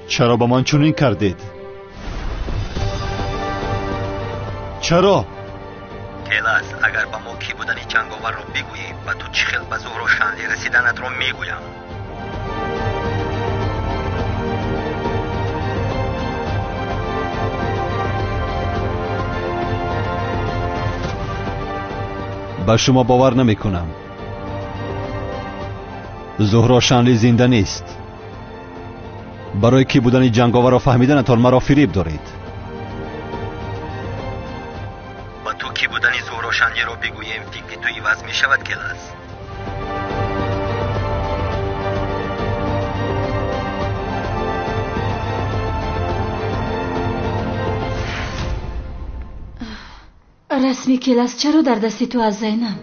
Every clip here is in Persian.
چرا با من چنین کردید؟ چرا؟ کلاس اگر با ما کی بودن جنگاور رو بگویی و تو چی خیل به ظهر و شنلی رسیدنت رو میگویم. به شما باور نمی کنم. زهرا شنلی زنده نیست. برای کی بودن جنگاور را فهمیدنتان مرا فریب دارید. و تو کی بودن زهرا شنلی را بگوییم فکر تو عوض می شود کلاس. رسمی کلاس چرا در دستی تو از زینب؟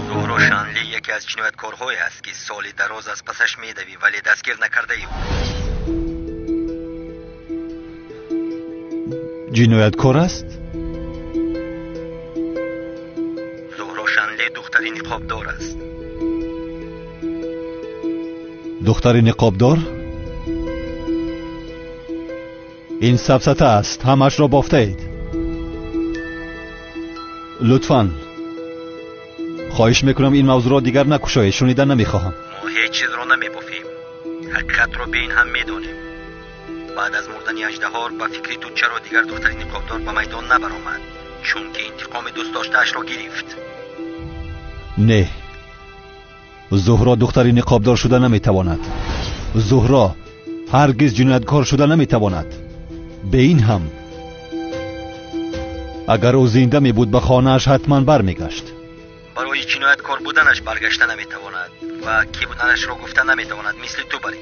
زهرا شنلی یکی از جنایتکارهایی است که سالی دراز از پسش میدوی ولی دستگیر نکرده ای. جنایتکار است؟ دختری نقابدار است. دختری نقابدار؟ این سبسته است. همش را بافته اید. لطفاً خواهش میکنم این موضوع را دیگر نکشایید. شنیدن نمیخواهم. ما هیچ چیز را نمیبافیم. حقیقت را به این هم میدانیم. بعد از مردن اژدها با فکری تو چرا دیگر دختری نقابدار به میدان نبرآمد؟ چون که انتقام دوست داشته‌اش را گرفت. نه، زهرا دختری نقابدار شده نمیتواند. زهرا هرگز جنایتکار شده نمیتواند. به این هم اگر او زنده می بود به خانه‌اش حتما برمیگشت. برای جنایتکار بودنش برگشته نمیتواند و کی بودنش را گفته نمیتواند. مثل تو بری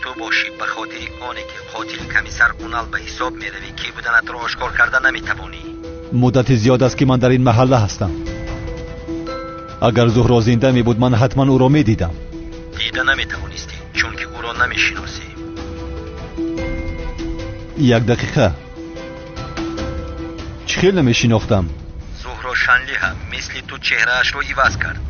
تو باشی به خاطر آنی که قاتل کمیسر اونال به حساب میروی کی بودنت را آشکار کرده نمیتوانی. مدت زیاد است که من در این محله هستم. اگر زهرا زنده می بود من حتما او را می دیدم. دیده نمیتوانستی چون که او را نمیشناسی. یک دقیقه. چخیل نمیشناختم. زهرا شنلی هم مثل تو چهرهش رو عوض کرد.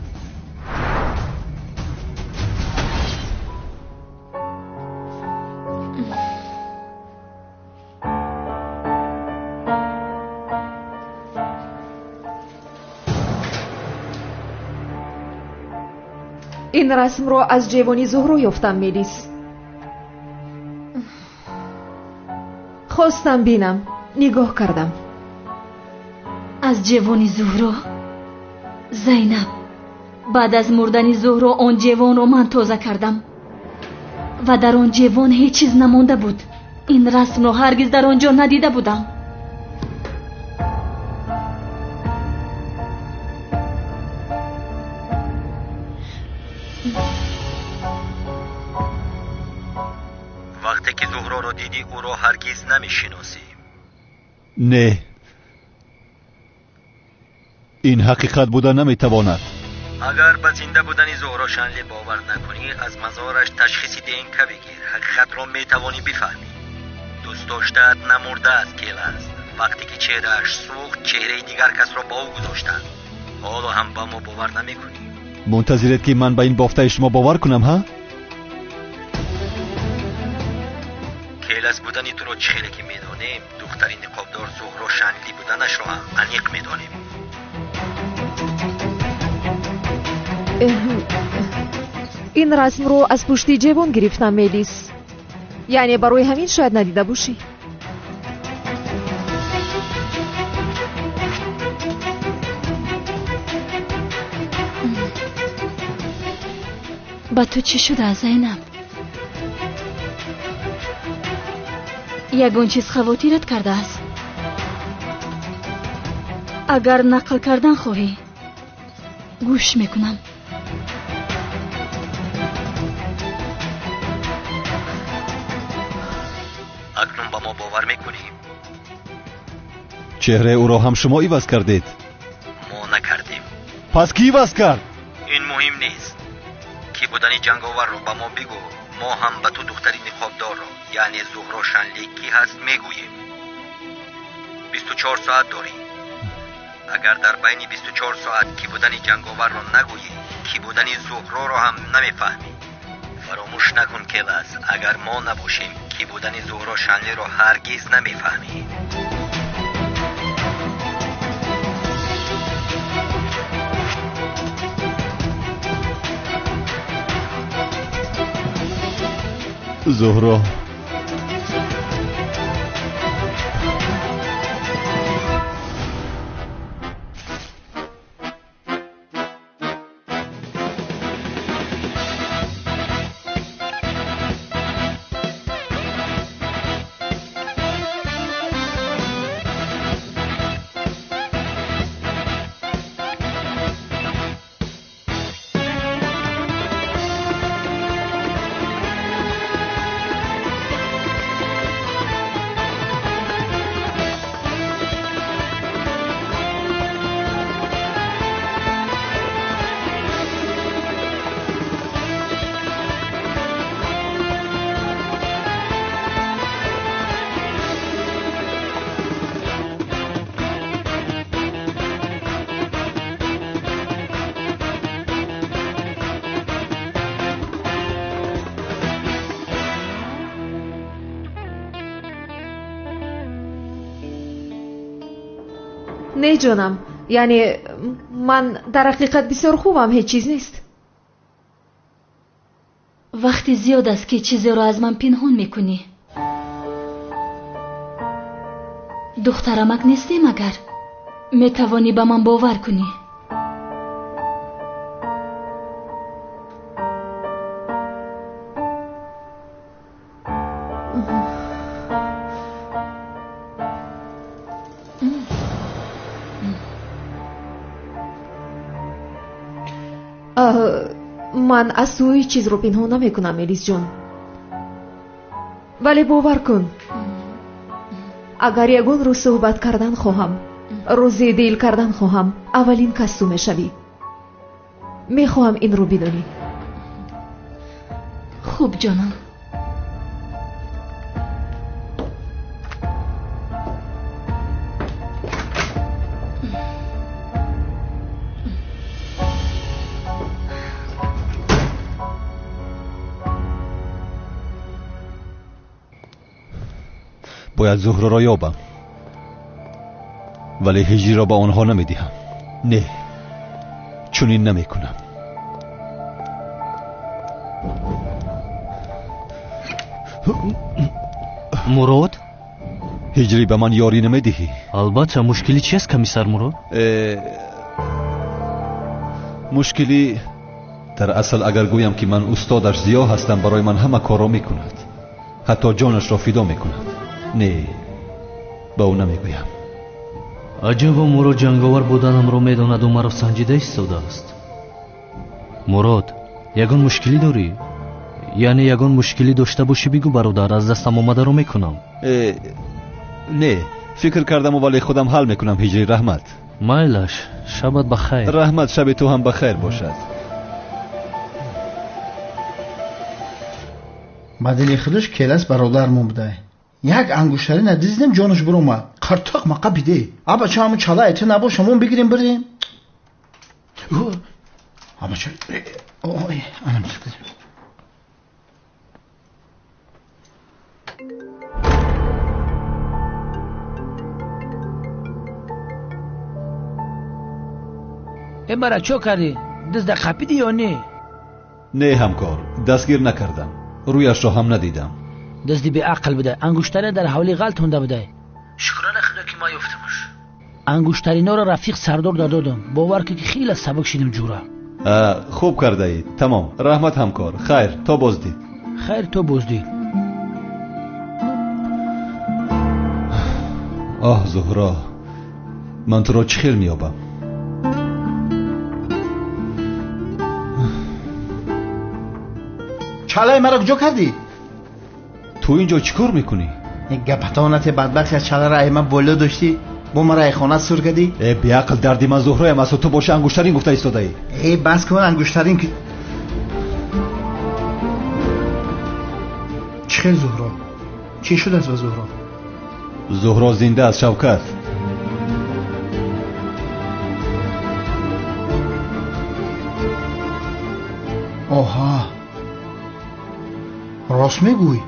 این رسم رو از جوانی زهرا یافتم میلیس. خواستم بینم. نگاه کردم. از جوانی زهرا؟ زینب، بعد از مردن زهرا آن جوان رو من تازه کردم و در آن جوان هیچ چیز نمانده بود. این رسم رو هرگز در آنجا ندیده بودم. وقتی که زهرا رو دیدی او رو هرگز نمیشناسی. نه، این حقیقت بودن نمیتواند. اگر به زنده بودن زهرا شنلی باور نکنی از مزارش تشخیص DNK بگیر. حقیقت رو میتوانی بفهمی. دوست داشته‌ات نمرده است کلاس. وقتی که چهرهش سوخت چهره دیگر کس را با او گذاشتند. حالا هم با ما باور نمیکنی. منتظرید که من به این بافته شما باور کنم ها؟ کلاس بودنی تو رو چهره که میدانیم دختری نقابدار زهرا شنلی بودنش رو هم انیق میدانیم. این رسم رو از پشتی جوان گرفتم میلیس. یعنی برای همین شاید ندیده باشی. با تو چی شده زینب؟ یگان چیز خواطرت کرده است. اگر نقل کردن خواهی گوش میکنم. اکنون با ما باور میکنیم؟ چهره او را هم شما عوض کردید. ما نکردیم. پس کی عوض کرد؟ این مهم نیست. کی بودن جنگاور رو با ما بگو. ما هم به تو دختری نقابدار را یعنی زهرا شنلیکی هست میگوییم. 24 ساعت داری. اگر در بین 24 ساعت کی بودن جنگاور را نگویی، کی بودن زهرا را هم نمیفهمی. فراموش نکن کلاس، اگر ما نباشیم کی بودن زهرا شنلی را هرگز نمیفهمی. زهرا نه جانم، یعنی من در حقیقت بسیار خوبم، هیچ چیز نیست. وقتی زیاد است که چیزی را از من پنهان میکنی. دخترمک نیستی مگر؟ میتوانی به من باور کنی. من از تو هیچ چیز رو پنهان نمیکنم الیس جان، ولی باور کن اگر یگان روز صحبت کردن خواهم، روزی دیل کردن خواهم، اولین کس تو میشوی. میخواهم این رو بدانی. خوب جانم. باید زهرا را یابم، ولی هجری را به آنها نمیدهم. نه، چنین نمیکنم. مراد، هجری به من یاری نمیدهی؟ البته. مشکلی چیست کمیسر مراد؟ مشکلی در اصل اگر گویم که من استادش زیا هستم، برای من همه کار را میکند، حتی جانش را فدا میکند. نه، با او نمیگویم. عجبا، مراد جنگاور بودنم را میداند و مرا سنجیده ایستاده است. مراد، یگان مشکلی داری؟ یعنی یگان مشکلی داشته باشی بگو برادر، از دستم آمده رو میکنم. نه، فکر کردم ولی خودم حل میکنم. هجری رحمت. مایلش، شبت بخیر. رحمت، شب تو هم بخیر باشد. мадили худуш келас бародармон будай. як ангуштари надиздем ҷонаш буромад. қартоқ мақа биде. аба ча ҳамун чала айта набоша мон бигирем бирем. аба ча ой анам чиқди. امرا چو کردی؟ دزد خپیدی یا نه؟ نه همکار، دستگیر نکردم. رویش را هم ندیدم. دزدی به عقل بده. انگشتری در حوالی غلط هونده بده. شکرانه خدا که ما یفتمش. انگشترینا را رفیق سردار دادم. باور که خیلی سبک شدیم جورا. خوب کرده اید. تمام. رحمت همکار. خیر، تا بازدید. خیر، تا بازدید. آه زهرا، من تو را چه خیر میابم. چالای مرا کجا کردی؟ تو اینجا چیکار میکنی؟ این گپتانت بدبخت از چاله را من بالا داشتی با مرا ایخانت سر کردی؟ بی عقل دردی من زهرایم است و تو باشه انگشترین گفته ایستاده ای. بس کن انگشترین که خیر زهرا؟ چی شده است با زهرا؟ زهرا زنده است شوکت. آها، راست میگوی.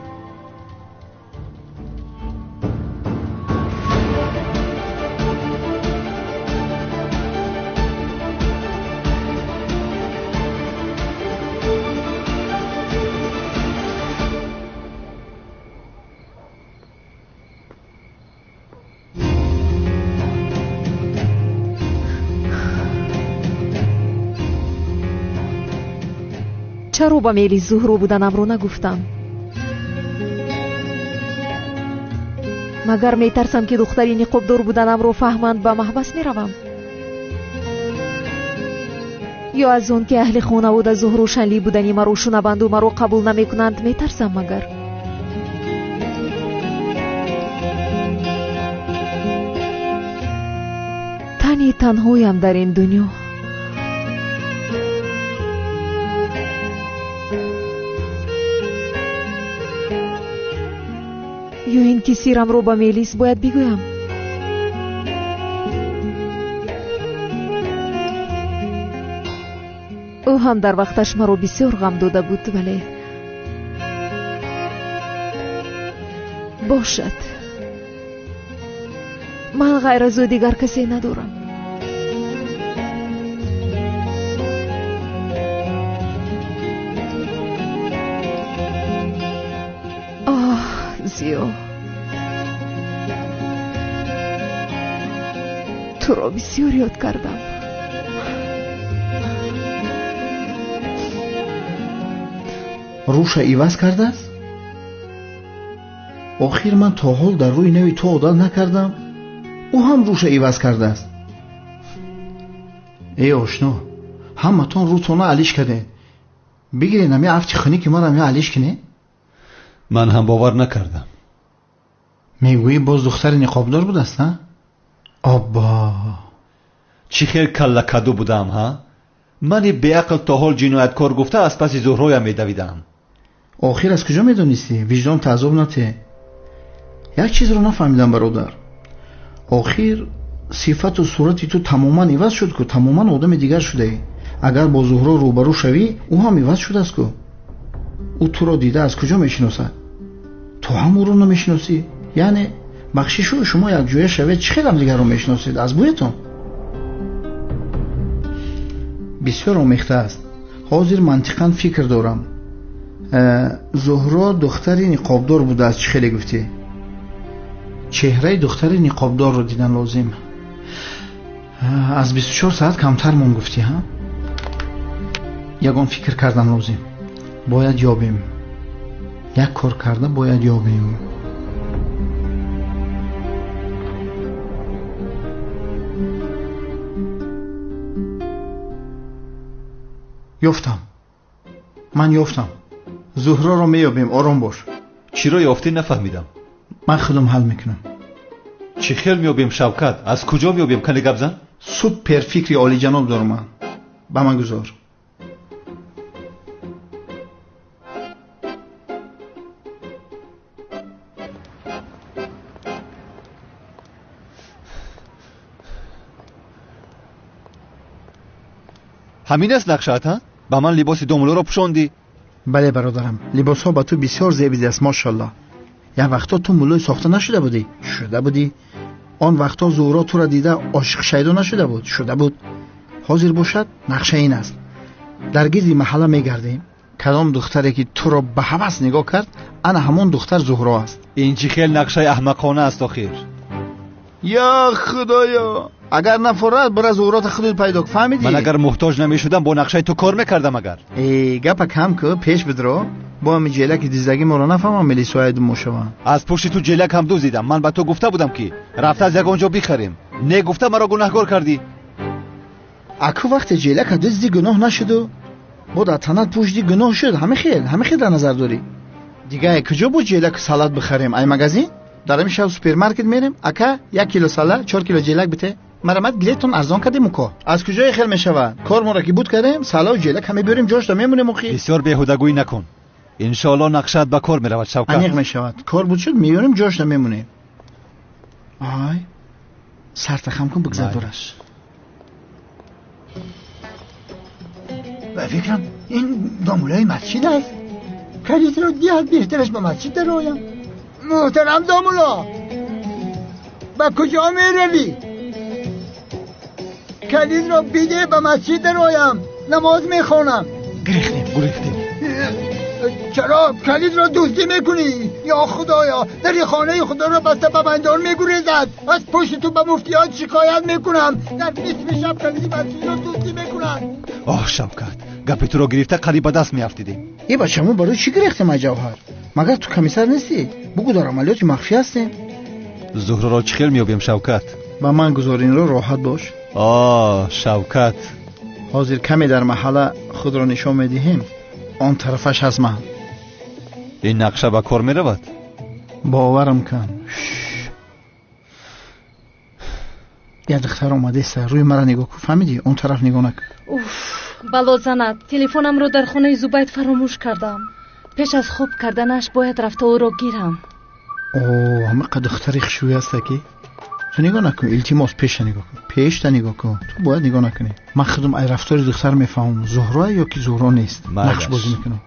чаро ба мели зуҳро буданамро нагуфтам? магар метарсам ки духтари ниқобдор буданамро фаҳманд ба маҳбас меравам? ё аз он ки аҳли хонавода зуҳро шанли будани маро шунаванду маро қабул намекунанд метарсам? магар тани танҳоям дар ин дунё. ё ин ки сирамро ба мелис бояд бигӯям? ӯ ҳам дар вақташ маро бисёр ғам дода буд, вале бошад, ман ғайр аз ӯ дигар касе надорам. зиё, туро бисёр ёд кардам. руша иваз кардааст? охир ман то ҳол дар рӯи нави ту одат накардам, ӯ ҳам руша иваз кардааст. эй ошно, ҳаматон рӯтона алиш кардед. бигиред ами афти хуники манам ё алиш кине? من هم باور نکردم. میگویی باز دختر نقابدار بود است ها؟ آبا چی خیر کلا کدو بودم ها؟ من به عقل تا حال جنایتکار گفته از پس زهرایم میدویدم. آخر از کجا میدونستی؟ وجدان تعذب نته. یک چیز رو نفهمیدم برادر. آخر صفت و صورتی تو تماما عوض شد که تماما آدم دیگر شده. اگر با زهرا روبرو شوی او هم عوض شده است که او تو رو دیده از کجا میشناسد؟ تو هم او رو نمیشناسی؟ یعنی بخشش رو شما یک جویه شوید چقدر هم دیگر رو میشناسید؟ از بویتون بسیار آمیخته است. حاضر منطقا فکر دارم زهرا دختری نقابدار بوده است. چه خیلی گفتی؟ چهره دختری نقابدار رو دیدن لازم. از 24 ساعت کمتر مون گفتی ها؟ یگان فکر کردن لازم. باید یابیم. یک کار کرده باید یابیم. یافتم. من یافتم. زهرا رو میابیم. آرام باش. چی رو یافتی نفهمیدم. من خودم حل میکنم. چی خیل میابیم شوکت؟ از کجا میابیم؟ کنی گپ زن؟ سوپر فکری عالی جناب دارم من. با من گذار. همین است نقشت ها؟ با من لباس دوملو رو پوشاندی؟ بله برادرم. لباس ها با تو بسیار زیبا است ماشاءالله. یا وقتا تو مولوی ساخته نشده بودی؟ شده بودی. آن وقتا زهرا تو را دیده عاشق شیدا نشده بود؟ شده بود. حاضر باشد نقشه این است. در گرد محله میگردیم. کدام دختری که تو را به هوس نگاه کرد انا همون دختر زهرا است. این چی خیل نقشه احمقانه است آخر. یا خدایا، اگر نفرد برای زهرات خودت پیدا کن. فهمیدی؟ من اگر محتاج نمیشدم با نقشه تو کار میکردم. اگر گپ کم که پیش بدرو. با هم جلک دیزدگی ما رو نفهمم ملی سوید موشوان. از پشت تو جلک هم دوزیدم. من به تو گفته بودم که رفته از یگانجا بخریم. نه گفته مرا گناهکار کردی. اکو وقت جلک دزدی گناه نشد بود اتنات پوشدی گناه شد. همه خیل در نظر داری. دیگه کجا بود جلک سالاد بخریم؟ ای مغازین؟ دارم شب سوپرمارکت میریم. اکا 1 کیلو سالاد 4 کیلو جلک بده. مرامت گلیتون ارزان کردیم کو. از کجای خیل میشود؟ کار ما را که بود کردیم سالاد و جلک همه بریم جاش تا میمونیم. مخی بسیار بیهودگویی نکن. انشالله نقشت به کار میرود شوکت. انیق میشود. کار بود شد میبینیم جاش نمیمونیم. آی سرت خم کن بگذار دورش. و فکرم این دامولای مسجد است. کلیت رو دیاد بهترش به مسجد در آیم. محترم دامولا با کجا میروی؟ کلید رو بیده به مسجد در آیم. نماز میخونم. گریختیم. چرا کلید را دوستی میکنی؟ یا خدایا در خانه خدا را بسته به بندان میگریزد. از پشت تو به مفتیات شکایت میکنم. در نصف شب کلیدی مسجد را دوستی میکنن. آه شوکت گپی تو رو گرفته قریب به دست میافتیدیم. ای بچه‌مون برای چی گرفتیم جوهر؟ مگر تو کمیسر نیستی؟ بگو در عملیات مخفی هستیم. زهره را چی خیل میابیم شوکت؟ با من گذارین رو راحت باش. شوکت حاضر کمی در محله خود را نشان میدهیم. آن طرفش از من. این نقشه به کار میرود؟ باورم کن. یه دختر اومده است. روی مرا نگاه کن. فهمیدی؟ اون طرف نگاه نکن. بلا زند. تلفنم رو در خانه زبید فراموش کردم. پیش از خوب کردنش باید رفته او رو گیرم. همه قد دختری خشوی است که تو نگاه نکن. التماس پیش نگاه کن. پیش تا نگاه کن. تو باید نگاه نکنی. من خودم ای رفتار دختر میفهمم. زهره یا کی زهره نیست. نقش بازی میکنم.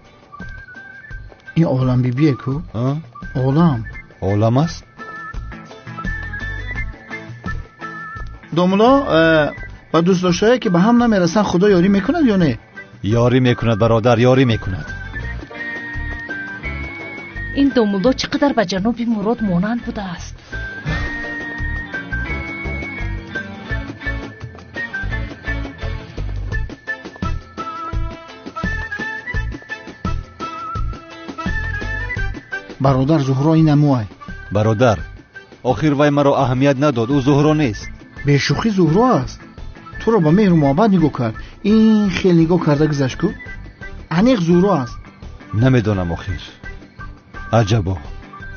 این عالم بیبیه کو؟ عالم است. دوملا با دوست داشتهایی که به هم نمیرسن خدا یاری میکند یا نه؟ یاری میکند برادر، یاری میکند. این دوملا چقدر به جناب مراد مانند بوده است. برادر زهره این اموای. برادر آخر وای مرا اهمیت نداد. او زهره نیست. به شوخی زهره است. تو رو با مهر و محبت نگاه کرد. این خیلی نگاه کرده گذشت کو. انیق زهره است. نمیدونم آخر. عجبا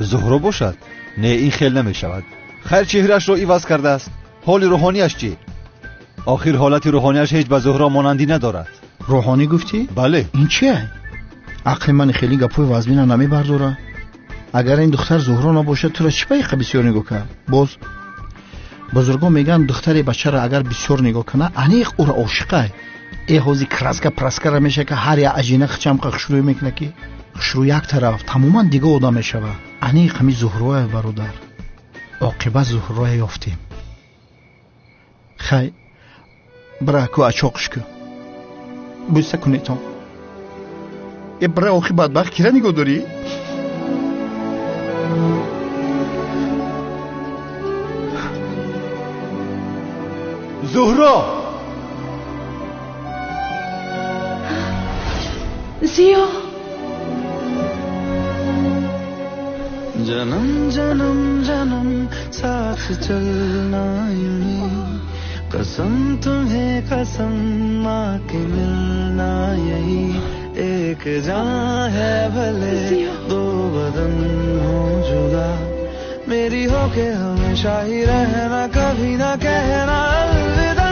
زهره باشد. نه این خیل نمیشود. خیر چهرش رو عوض کرده است. حال روحانیش چی؟ آخر حالت روحانیش هیچ به زهره مانندی ندارد. روحانی گفتی؟ بله. این چیه؟ عقل من خیلی گپوی وزمینه نمیبرداره. اگر این دختر زهره نباشه تو را چی پای بسیار نگاه کرد؟ باز بزرگا میگن دختری بچه را اگر بسیار نگاه کنه انیق او را عاشقه. ای حوزی کرسکه پرسکه را میشه که هر یه عجینه خچم خشروی میکنه که خشرو یک طرف تماما دیگه اودا میشوه. انیق همی زهره برادر. عاقبت زهره یافتیم. خی برای کو اچاقش کو بوسته کنی تو. ای برای آخی بدبخت کیره نگاه داری؟ زهره زیا जन्म जन्म जन्म साथ चलना यूं कसम तुम्हें कसम माँ के मिलना यही एक जान है भले दो बदन हो जुदा मेरी हो के हमेशा ही रहना कभी ना कहना अलविदा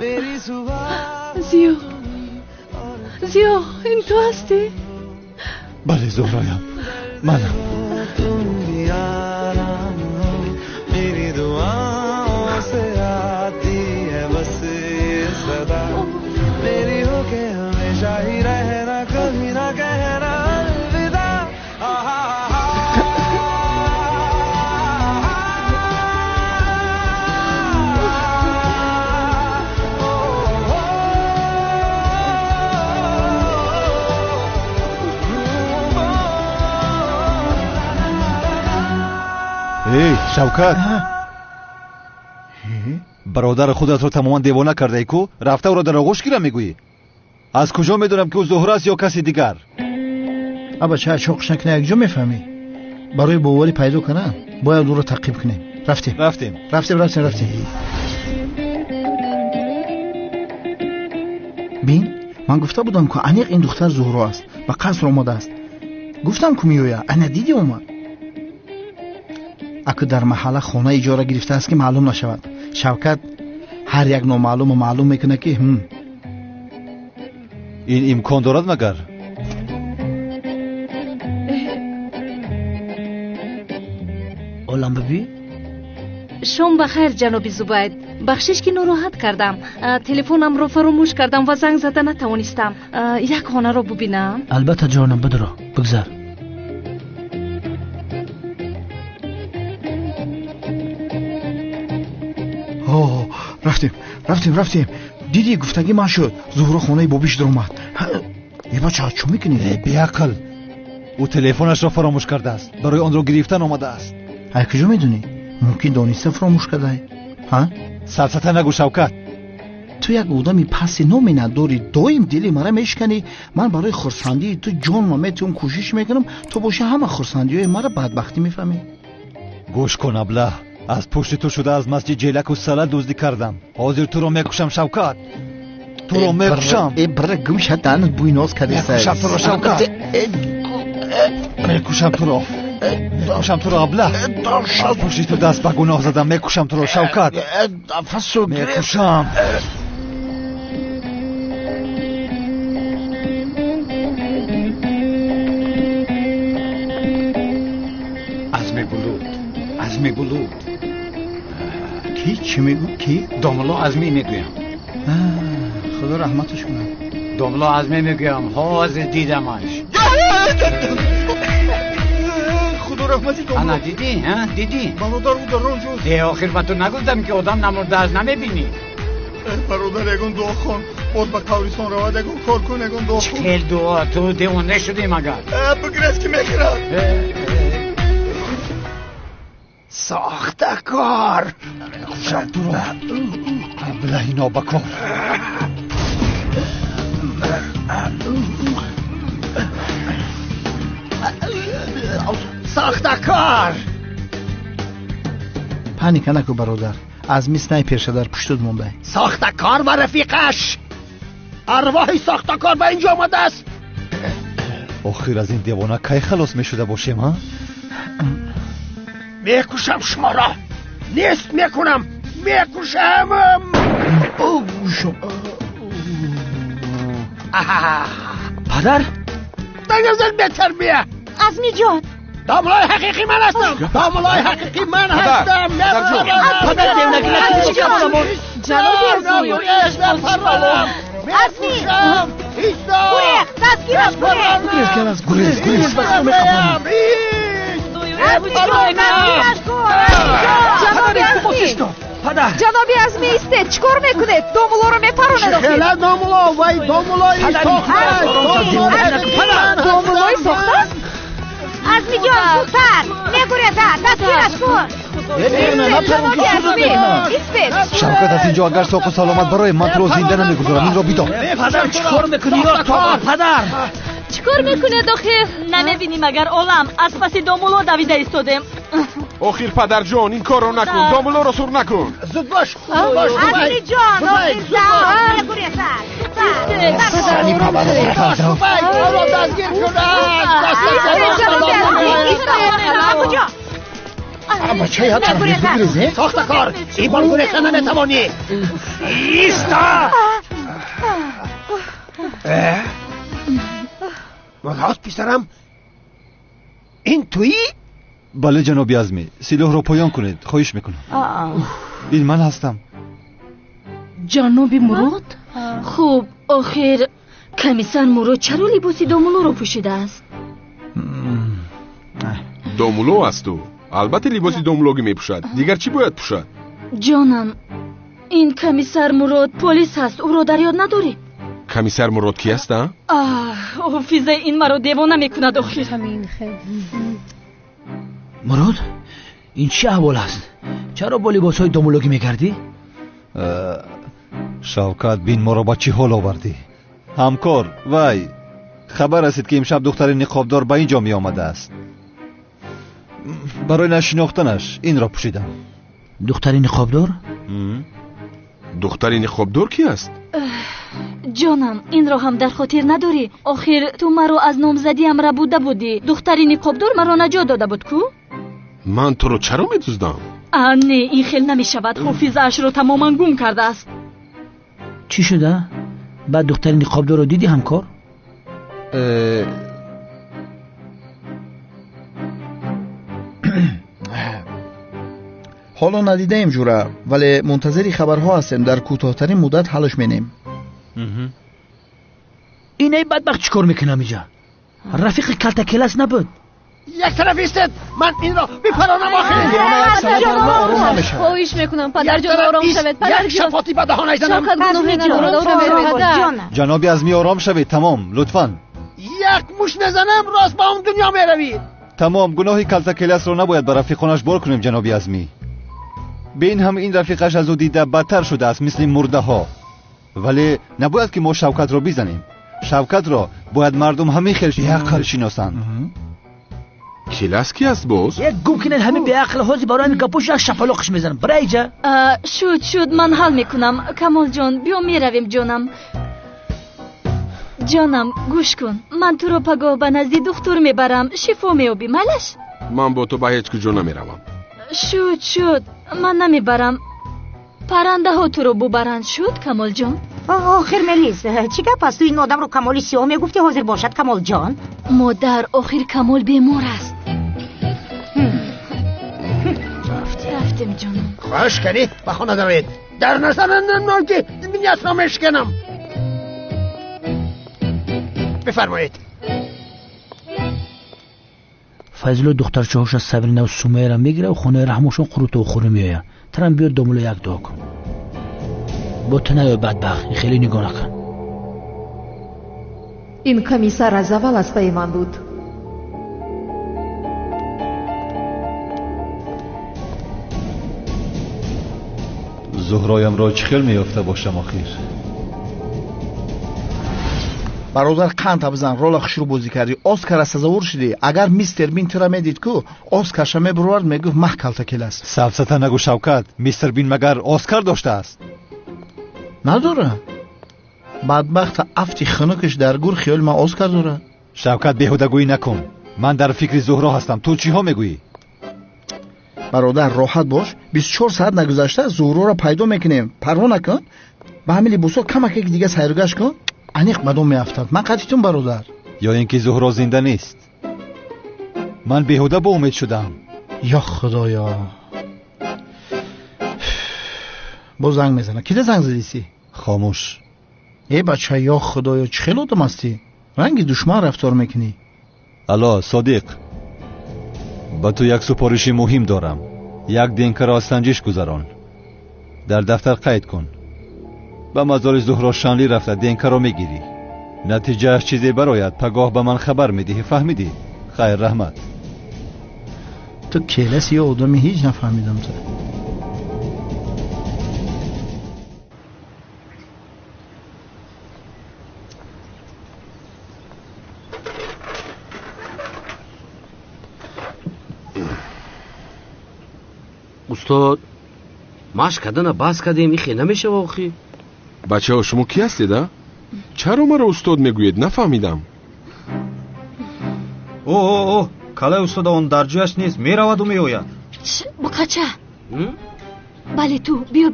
मेरी सुबह زیا این تو هستی؟ بله زهرایم منم. तुम भी आराम हो मेरी दुआओं से आती है बस ये सदा मेरी हो के हमेशा ही रहना कभी ना कहना अलविदा شوکت برادر خودت رو تماما دیوانه کرده ای کو؟ رفته او را در آغوش گیره میگویی؟ از کجا میدونم که او زهره است یا کسی دیگر؟ ابا چه چوقش نکنه یک جا میفهمی. برای باوری پیدا کنن باید او را تعقیب کنیم. رفتیم. بین من گفته بودم که انیق این دختر زهره است و قصر آمده است. گفتم که میویا انا دیدی اومد. اگه در محله خانه اجاره گرفته است که معلوم نشود. شوکت هر یک نامعلوم و معلوم میکنه که این امکان دارد مگر؟ حالم ببی؟ شام بخیر جناب زبید. بخشش که ناراحت کردم. تلفنم رو فراموش کردم و زنگ زده نتوانستم. یک خانه رو ببینم. البته جانم، بدرو بگذر. رفتیم. دیدی گفتگی من شد. زهرا خانه بابیش در اومد. ای بچه چو میکنی؟ بیعقل، او تلفنش را فراموش کرده است. برای آن را گرفتن آمده است. ای کجا میدونی؟ ممکن دانسته فراموش کرده. ها؟ سرسته نگو شوکت. تو یک آدمی پس نومی نداری، دایم دلی مرا میشکنی. من برای خرسندی تو جان و میتون کوشش میکنم تو باشه همه خرسندی های مرا بدبختی میفهمی. گوش کن ابله، از پشت تو شده از مسجد جیلک و سلط دزدی کردم. حاضر تو رو میکشم شوکت، تو رو میکشم. ای برای گوش دهنت بوی ناز کرده میکشم تو رو شوکت، میکشم تو رو ابله. از پشت تو دست به گناه زدم، میکشم تو رو شوکت، میکشم. عزمی بلود. کی؟ چی میگو؟ کی؟ داملا عزمی میگویم. خدا رحمتش کنه. داملا عزمی میگویم، حاضر دیدمش. خدا رحمتی داملا. انا دیدی؟ ها دیدی؟ برادر بود در رنجوز. آخر با تو نگفتم که آدم نمرده از نمیبینی. برادر یگون دعا خون بود با قبرستان رواد یگون کار کن یگون دعا خون. چکل دعا تو دیوانه شدی مگر؟ بگرست که میکنم. ساخته کار. میکشم تو رو ابله اینا بکار. ساخته کار. پانیک نکو برادر، از می سنایپر در پشتت مونده. ساخته کار و رفیقش. ارواح ساخته کار به اینجا آمده است. آخر از این دیوانه کی خلاص میشده باشیم ها؟ میکشم شما را. نیست میکنم. میکشم. پدر؟ دنگزل بهتر بیا. عزمی جان، داملای حقیقی من هستم. داملای حقیقی من هستم. پدر دیونگی نکنی چی کنم؟ جناب عزمی عزمی گریخ دستگیرش گریز جنابی عزمی ایسته چیکار میکنه؟ دامولا رو میپرونه. خیلی دامولا وای دامولای ساخته. دامولای ساخته؟ عزمی جان زودتر میگوریده دستگیرش کن. جنابی عزمی ایسته. شوکت از اینجا اگر ساق و سلامت برای من تو رو زنده نمیگذارم. این را بیدار. پدر چیکار میکنی یا تو؟ پدر چیکار میکنه داخل؟ نمیبینی مگر عالم از پس دامولا دویده ایستادیم. آخر پدر جان این کار رو نکن. دامولا رو سر نکن. زود باش. عزمی جان داخل زن میگوریده. سانی پابا رو دستگیر کنه. بچه ها ترمیز بگریزه. ساخته کار. این بال گریخته نمیتوانی. ایستا. ملاحظ پیسترم. این تویی؟ بله جناب عزمی، سلاح رو پایان کنید خواهش میکنم. این من هستم. جناب مراد؟ خوب آخر کمیسر مراد چرا لباسی دامولو رو پوشیده است؟ دامولو است تو. البته لباسی دامولوگی میپوشد. دیگر چی باید پوشد؟ جانم این کمیسر مراد پلیس هست. او رو در یاد نداری؟ کمیسر مراد کی است؟ حافظه این مرا دیوانه میکند آخر. مراد این چه احوال است؟ چرا با لباس های دامولوگی میکردی؟ شوکت بین ما را با چی حال آوردی؟ همکار وای خبر رسید که امشب دختر نقابدار به اینجا می آمده است. برای نشناختنش این را پوشیدم. دختر نقابدار؟ دختر نقابدار کی است؟ جانم این را هم در خاطر نداری؟ آخر تو مرا از نامزدی هم را بوده بودی. دختر نقابدار مرا نجات داده بود کو؟ من تو رو چرا میدزدم؟ نه این خیل نمی شود. حافظه اش را تماما گم کرده است. چی شده؟ بعد دختر نقابدار رو دیدی همکار؟ حالا ندیدیم جوره ولی منتظری خبرها هستیم در کوتاه‌ترین مدت حلش می‌کنیم. اینه بدبخت چیکار میکنم اینجا؟ رفیق کلت کلاس نبود. یک طرف ایستد، من این را میپرانم آخر. خواهش میکنم پدر جان آرام شوید. پدر یک شفاطی به دهانش زنم. شوکت گناهی ندارد پدر. جناب عزمی آرام شوید. تمام لطفاً. یک موش نزنم راست با اون دنیا میروید. تمام گناهی کلت کلاس رو نباید به رفیقانش بار کنیم جناب عزمی. بین هم این رفیقش از او دیده بدتر شده است مثل مرده ها. ولی نباید که ما شوکت را بزنیم. شوکت را باید مردم همه خیل شناسند. کلاس کی است باز؟ یک گم کنید همین به عقل هازی برای گپوش یک شپلوقش میزنم. برای اینجا شد من حل میکنم. کمال جان بیا میرویم جانم. جانم گوش کن، من تو رو پگاه به نزد دکتر میبرم، شفا میابی مالش. من با تو به هیچ کجا نمیروم. شد من نمیبرم. پرنده ها تو رو ببرند. شد کمال جان. آخر ملیس چی گپ است؟ تو این آدم رو کمالی سیاه میگفتی حاضر باشد کمال جان؟ مادر آخر کمال بیمار است. رفتیم جانم. خواهش کنی به خانه دوید. در نزنن که نیت را میشکنم. بفرمایید. فضل و دخترچه هاش از سبرینه و سمیره میگیره و خونه رحموشون قروت و خوره میایه. ترم بیاد دامولو یک دعا کن. با تو نیای بدبخت. این خیلی نگاه نکن. این کمیسر از اول از پای من بود. زهرایم را چه خیل میافته باشم آخیر. برادر قند بزن رول خشرو بازی کردی. اسکار را سزاوار شدی. اگر میستر بین تو را میدید کو اسکار شمه برورد میگفت مح کلت کلاس. سبسته نگو شوکت. میستر بین مگر اسکار داشته است؟ نداره. بدبخت افتی خنکش در گور خیال ما اسکار داره. شوکت بیهودگویی نکن. من در فکر زهرا هستم. تو چی ها میگویی؟ برادر راحت باش. 24 ساعت نگذشته زهرا را پیدا میکنیم. پروا نکن. به همین لباسا کمک یک دیگه سیرگشت کن. انیق مدام میافتد. من قطعیتون برادر. یا اینکه زهرا زنده نیست. من بیهوده با امید شدم. یا خدایا. با زنگ میزنه. کی زنگ زدیسی؟ خاموش. ای بچه یا خدایا چه خیلی آدم هستی؟ رنگ دشمن رفتار میکنی. الا صادق، با تو یک سپارش مهم دارم. یک دینکه را سنجش گذاران. در دفتر قید کن. به مزار زهرا شانلی رفته دینکه را میگیری. نتیجه اش چیزی برایت پگاه به من خبر میدهی. فهمیدی؟ خیر رحمت. تو کلاس یا آدمی هیچ نفهمیدم تو. استاد ماش کردن باز کردیم این خیلی نمیشه واقعی. بچه ها شما کی هستید؟ چرا مرا استاد میگوید؟ نفهمیدم. اوه کالای استاد اون در جایش نیست. میرود و میآید. بقچه بله تو بیا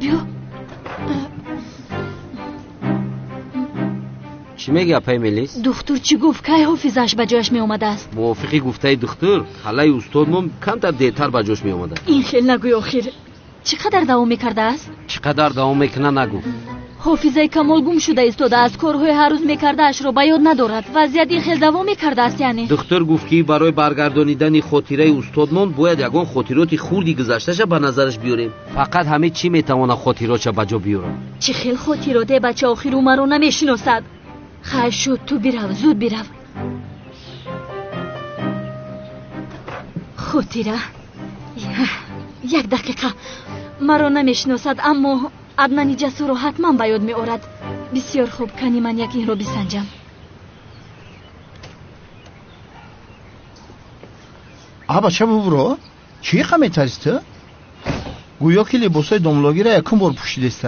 چی میگه اپای ملیس؟ دکتر چی گفت که حافظش به جایش می اومده است؟ موافقی گفته دکتر کالای استاد مم کمتر دیرتر به جایش می اومده. این خیلی نگوی آخر. چقدر دوام میکرده است؟ چقدر دوام میکنه نگو. حافظه کمال گم شده است. از کارهای هر روز میکرده اش رو به یاد ندارد. وضعیت خیلی دوام میکرده است. یعنی دکتر گفت که برای برگردانیدن خاطره استادمون باید یگان خاطرات خوردی گذشتهش به نظرش بیاریم. فقط همه چی میتونه خاطراتش به جا بیاره. چه خیلی خاطرات بچه آخر او مرا نمیشناسد. خیر شد تو برو زود برو. خاطره یک دقیقه مرا نمیشناسد اما عدنان جسور رو حتما به یاد می آورد. بسیار خوب کنی من یک این رو بسنجم. بچه ببرو چی خمی ترسته؟ گویا که لباسای داملاگی را یکم بار پوشیده است.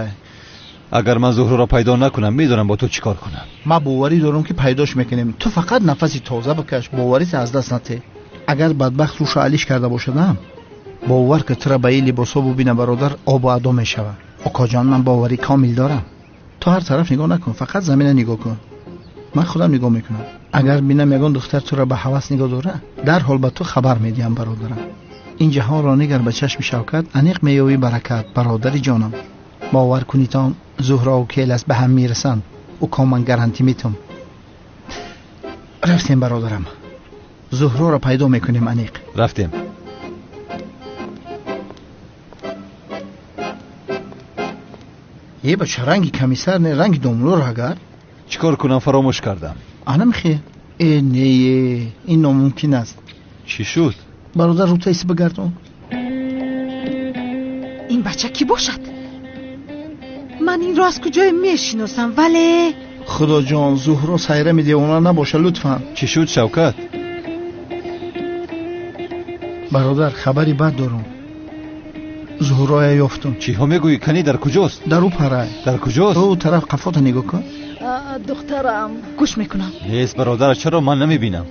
اگر من زهرا را پیدا نکنم میدونم با تو چیکار کنم. ما باوری دارم که پیداش میکنیم. تو فقط نفسی تازه بکش. باوریت از دست نده. اگر بدبخت روش علیش کرده باشدم باور که تو را به این لباسا ببینه برادر آب و ادا میشوه. آقا جان من باوری کامل دارم. تو هر طرف نگاه نکن. فقط زمین نگاه کن. من خودم نگاه میکنم. اگر ببینم یگان دختر تو را به هوس نگاه داره در حال به تو خبر میدیم برادرم. این جهان را نگر به چشم شوکت، انیق میوی برکت برادر جانم. باور کنیتان زهرا و کیلس به هم میرسند و کامن گارانتی میتم. رفتیم برادرم، زهرا را پیدا میکنیم. انیق رفتیم. یه بچه رنگی کمیسر نه رنگ دوملو را اگر چیکار کنم؟ فراموش کردم. انم خیلی نه این ناممکن است. چی شد؟ برادر رو تایسی بگردون. این بچه کی باشد؟ من این را از کجای میشناسم؟ ولی خدا جان زهرا سایره میده اونا نباشه لطفا. چی شد شوکت؟ برادر خبری بد دارم. زهرا یافتم. چی ها میگویی؟ کنی در کجاست؟ در او پرای. در کجاست؟ او طرف قفات نگاه کن. دخترم گوش میکنم. نیست برادر، چرا من نمیبینم؟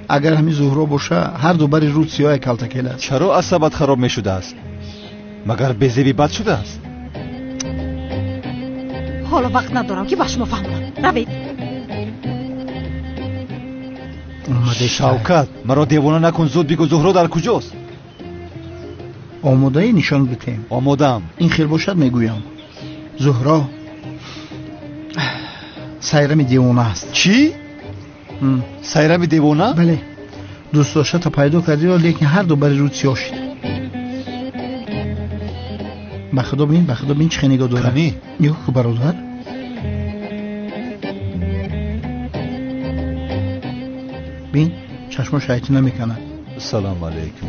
اگر همین زهرا باشه هر دو بری رود سیاه کلتکیل است. چرا عصبت خراب میشده است؟ مگر بزیبی بد شده است؟ حالا وقت ندارم که به شما فهمونم. روید. شوکت مرا دیوانه نکن، زود بگو زهرا در کجاست؟ آماده نشان بتیم. آمادم. این خیر باشد میگویم زهرا سایرم دیوانه است. چی؟ سایرم دیوانه؟ بله، دوست داشته تا پیدا کردی را، لیکن هر دو بری رود سیاه شد. به خدا ببین چه نگاه داره. کنی؟ یو برادر بین چشم شایتی نمیکنه. سلام علیکم.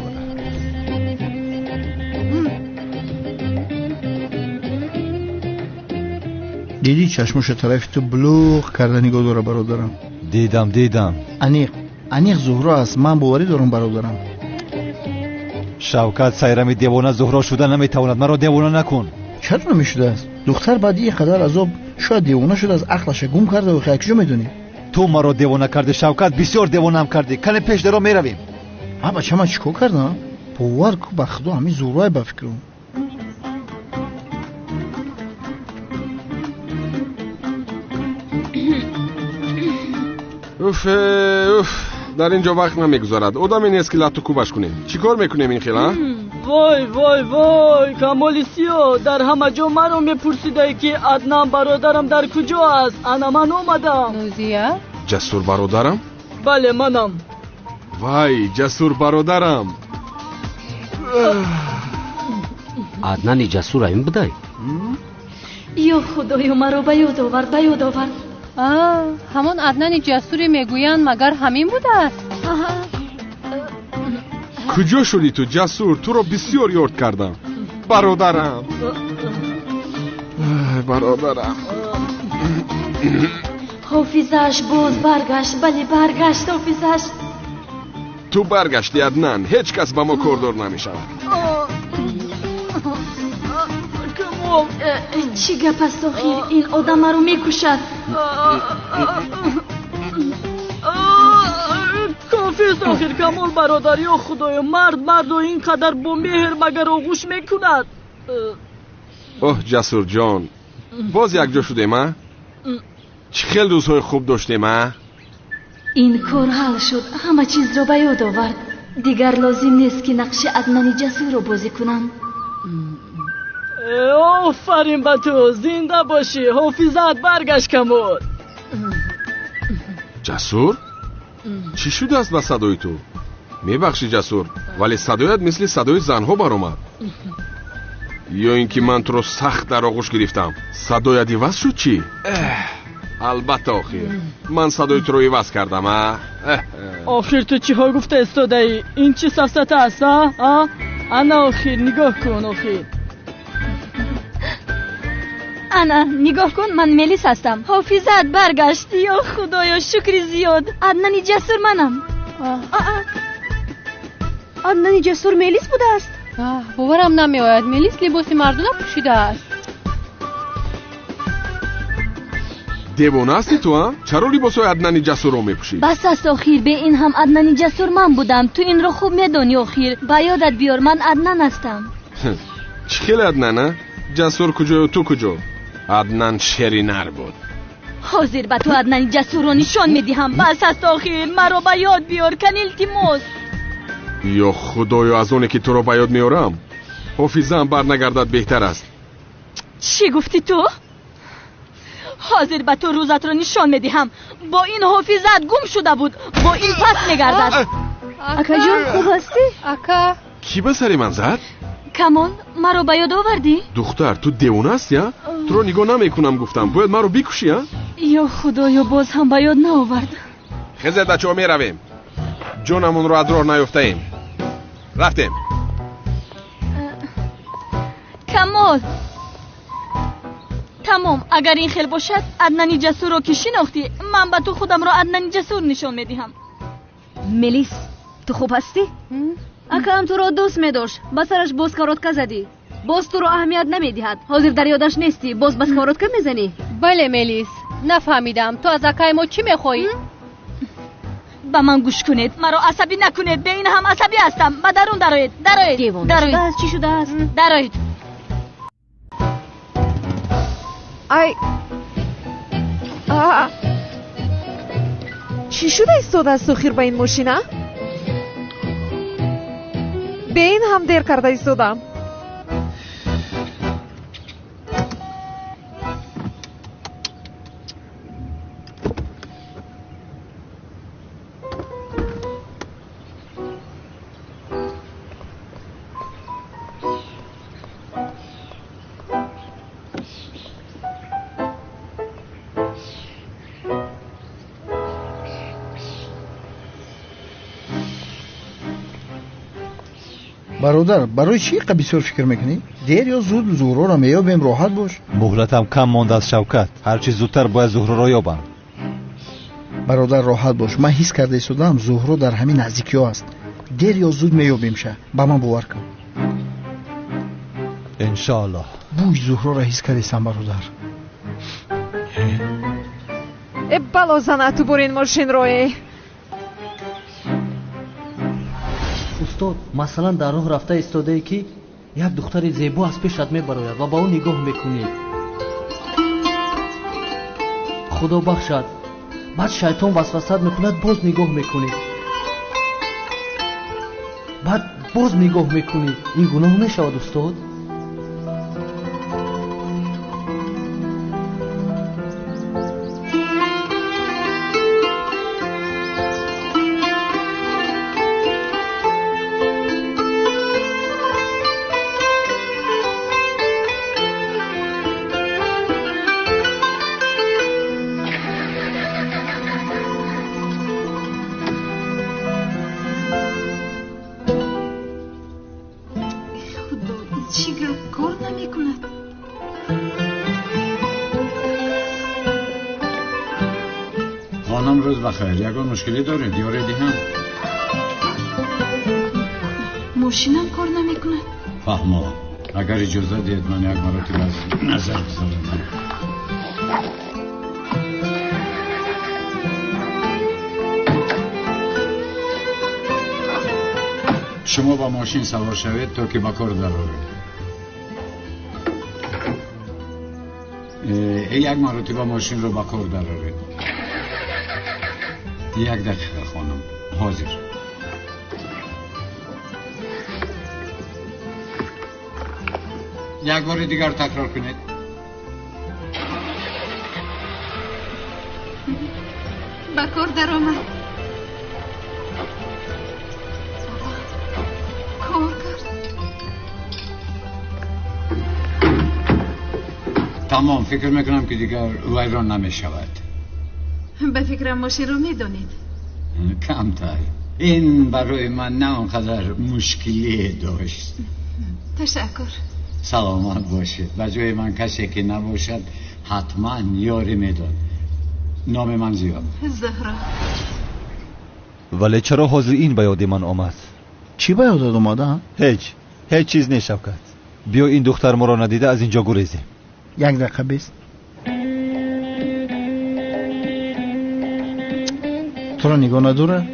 دیدی چشمش طرف تو بلوغ کرده نگاه داره برادرم. دیدم. انیق زهرا است. من باوری دارم برادرم. شوکت سایرم دیوانه زهرا شده نمیتواند. مرا دیوانه نکن. چرا نمیشده است؟ دختر بعد این قدر عذاب شاید دیوانه شده از عقلش گم کرده و خیلی کجا میدونی؟ تو مرا دیوانه کردی شوکت، بسیار دیوانه هم کردی. کنه پیش درو میرویم. بچه من چیکار کردم؟ باور کو به خدا همین زهرا به فکرم. اوف در اینجا وقت نمیگذارد. آدمی نیست که لاتو کوبش کنیم. چیکار میکنیم این خیلی؟ وای کمالی سیو، در همه جا مرا میپرسیده که عدنان برادرم در کجا است. انا من اومدم. نوزیه؟ جسور برادرم؟ بله منم. وای جسور برادرم. عدنان جسور این بدای؟ یا خدایا مرا به یاد آورد. همون عدنان جسوری میگویند مگر همین بوده است؟ کجا شدی تو جسور؟ تو رو بسیار یاد کردم. برادرم. حافظش باز برگشت. بله برگشت حافظش. تو برگشتی عدنان، هیچ کس با ما کردور نمیشود. چی گپ است آخیر؟ این آدم رو میکشد. کافی است آخیر کمال برادر. یا خدایا مرد و اینقدر با مهر مگر آغوش میکند؟ اوه جسور جان، باز یک جا شده ما؟ چه خیلی روزهای خوب داشته ما؟ این کار حل شد. همه چیز رو به یاد آورد. دیگر لازم نیست که نقش عدنان جسور رو بازی کنم. آفرین به تو، زنده باشی. حافظت برگشت کمال. جسور؟ چی شده است با صدای تو؟ میبخشی جسور، ولی صدایت مثل صدای زنها برآمد. یا اینکه من تو رو سخت در آغوش گرفتم. صدایت عوض شد چی؟ البته آخیر من صدای تو رو عوض کردم. آخیر تو چی ها گفته استاده ای؟ این چی سفسته است؟ انا آخیر نگاه کن. آخیر انا نگاه کن، من ملیس هستم. حافظت برگشت. یا خدایا شکر زیاد. عدنان جسور منم. عدنان جسور ملیس بوده است؟ باورم نمی آید. ملیس لباس مردونه پوشیده است. دیوانه هستی تو؟ چرا لباس عدنان جسور رو میپوشی؟ بس است آخیر، به این هم عدنان جسور من بودم. تو این رو خوب میدونی آخیر. به یادت بیار من عدنان هستم. چه خیلی عدنانه؟ جسور کجا و تو کجا؟ عدنان شرینر بود. حاضر به تو عدنان جسور رو نشان میدیم. بس است آخیر، مرا به یاد بیار کن التماس. یا خدایا از اونه که تو رو به یاد میارم حافظه‌ام برنگردد بهتر است. چی گفتی تو؟ حاضر به تو روزت رو نشان میدهم. با این حافظت گم شده بود، با این پس میگردد. اکا جون خوب هستی؟ اکا کی به سر من زد؟ کمال مرا به یاد آوردی؟ دختر تو دیوانه هستی ها؟ تو رو نگاه نمیکنم گفتم باید مرا بکشی ها؟ یا خدایا باز هم به یاد نآورد. خیزت بچه ها میرویم، جونمون رو از راه نیفتیم. رفتیم. کمال تمام، اگر این خیل باشد عدنان جسور رو که شناختی، من به تو خودم رو عدنان جسور نشان میدهم. ملیس تو خوب هستی؟ اکا هم تو رو دوست میداشت، بسرش باز کاراتکا زدی، باز تو رو اهمیت نمیدهد. حاضر در یادش نیستی، باز بس کاراتکا میزنی. بله ملیس، نفهمیدم تو از اکای ما چی میخوایی؟ به من گوش کنید، مرا عصبی نکنید، به این هم عصبی هستم. به درون درایید. چی شده است؟ درایید. ای چی شده ایستاده است سخیر به این ماشینه؟ به این هم دیر کرده ایستادم. برادر برای چی اینقدر بسیار فکر میکنی؟ دیر یا زود زهرا را میابیم، راحت باش. مهلتم کم مانده است شوکت، هرچی زودتر باید زهرا را یابم. برادر راحت باش، من حس کرده ایستادم زهرا در همین نزدیکی ها است. دیر یا زود میابیم شه، با من باور کن. انشاءالله. بوی زهرا را حس کردیستم برادر. بلا زنه تو برین ماشین روی. استاد مثلا در راه رفته ایستاده ای که یک دختر زیبا از پیشت میبراید و با اون نگاه میکنی، خدا بخشد بعد شیطان وسوسه میکند، باز نگاه میکنی، بعد باز نگاه میکنی، این گناه میشود استاد؟ خانم روز بخیر، یکان مشکلی دارید یا ریدی هم؟ ماشینم کار نمیکنه. فهمم، اگر اجازه دید من یک مرتبه از نظر بذارم. شما با ماشین سوار شوید تا که با کار درارید. یک مرتبه ماشین رو با کار درارید. یک دقیقه خانم، حاضر. یک بار دیگر تکرار کنید. با کار در آمد. کار کرد. تمام، فکر میکنم که دیگر ویران نمی شود. به فکرم ماشین رو میدونید. کمتر. این برای من نه اونقدر مشکلی داشت. تشکر. سلامت باشید. به جای من کسی که نباشد حتما یاری میداد. نام من زیاد. زهرا. ولی چرا حاضر این به یاد من آمد؟ چی به یادت اومده؟ هیچ چیز نیست شوکت. بیا این دختر ما را ندیده از اینجا گریزیم. یک دقیقه بیست. تو را نگاه نداره؟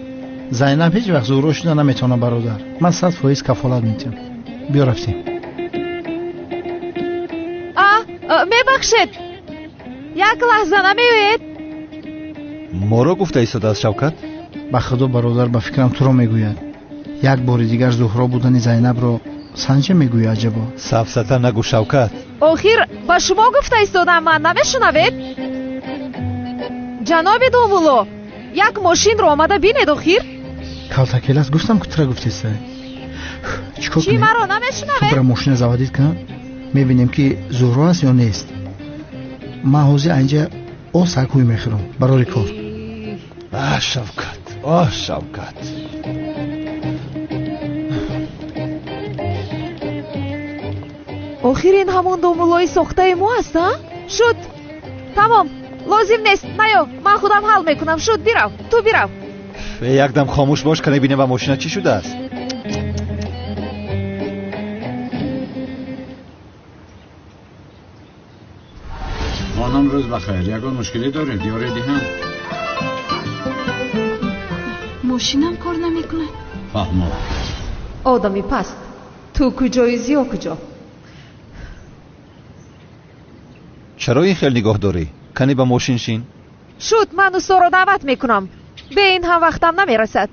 زینب هیچ وقت زهرا شده نمیتونه برادر. من 100% کفالت میتونم. بیا رفتیم. میبخشید یک لحظه نمیوید؟ ما را گفته ایستاده از شوکت؟ به خدا برادر به فکرم تو را میگوید. як бори дигар зуҳро будани зайнабро санҷа мегӯӣ. аҷабо. сафсата нагӯ Шавкат. охир ба шумо гуфта истодам, ман намешунавед? ҷаноби домуло, як мошинро омада бинед. охир калтакелас гуфтам ки тура гуфтеса. чикор чӣ маро намешунавед? ту бара мошина заводид кун, мебинем ки зуҳро аст ё нест. ман ҳозир анҷа осакҳӯй мехӯрам барори кор. Шавкат, Шавкат. охир ин ҳамон домулои сохтаи мо аст? шуд, тамом, лозим нест. наё, ман худам ҳал мекунам. шуд, бирав, ту бирав. якдам хомӯш бош, кане бинем ба мошина чӣ шудааст. خانم روز بخیر. یگان مشکلی دارید یا ردی هم؟ ماشینم کار نمیکنه. فهمم. آدمی پست. تو کجایی زیا کجا؟ چرا این خیلی نگاه داری؟ کنی با ماشین شین؟ شد، من اوستا رو دعوت میکنم. به این هم وقتم نمیرسد.